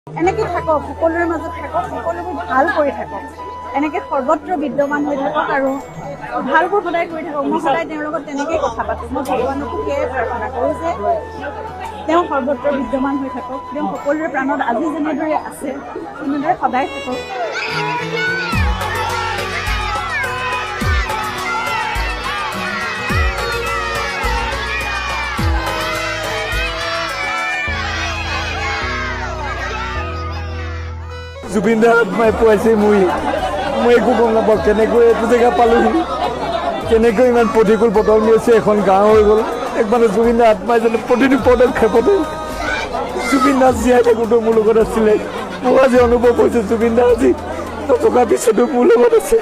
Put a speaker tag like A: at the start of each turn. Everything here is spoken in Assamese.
A: এনেকে থাকক, সকলোৰে মাজত থাকক, সকলোবোৰ ভাল কৰি থাকক, এনেকে সৰ্বত্ৰ বিদ্যমান হৈ থাকক আৰু ভালবোৰ সদায় কৰি থাকক। মই সদায় তেওঁৰ লগত তেনেকেই কথা পাতোঁ। মই ভগৱানকো সেয়াই প্ৰাৰ্থনা কৰোঁ যে তেওঁ সৰ্বত্ৰ বিদ্যমান হৈ থাকক, তেওঁ সকলোৰে প্ৰাণত আজি যেনেদৰে আছে তেনেদৰে সদায় থাকক।
B: জুবিন দাৰ আত্মাই পোৱাইছে মই একো গম নাপাওঁ কেনেকৈ এইটো জেগা পালোহি, কেনেকৈ ইমান প্ৰতিকূল বতৰ লৈছে, এখন গাঁও হৈ গ'ল। একমাত্ৰ জুবিন দাৰ আত্মাই যেনে প্ৰতিটো পদক্ষেপতে জুবিন দা জীয়াই থাকোঁতে মোৰ লগত আছিলে। মোৰ আজি অনুভৱ হৈছে জুবিন দা আজি নথকাৰ পিছতো মোৰ লগত আছে।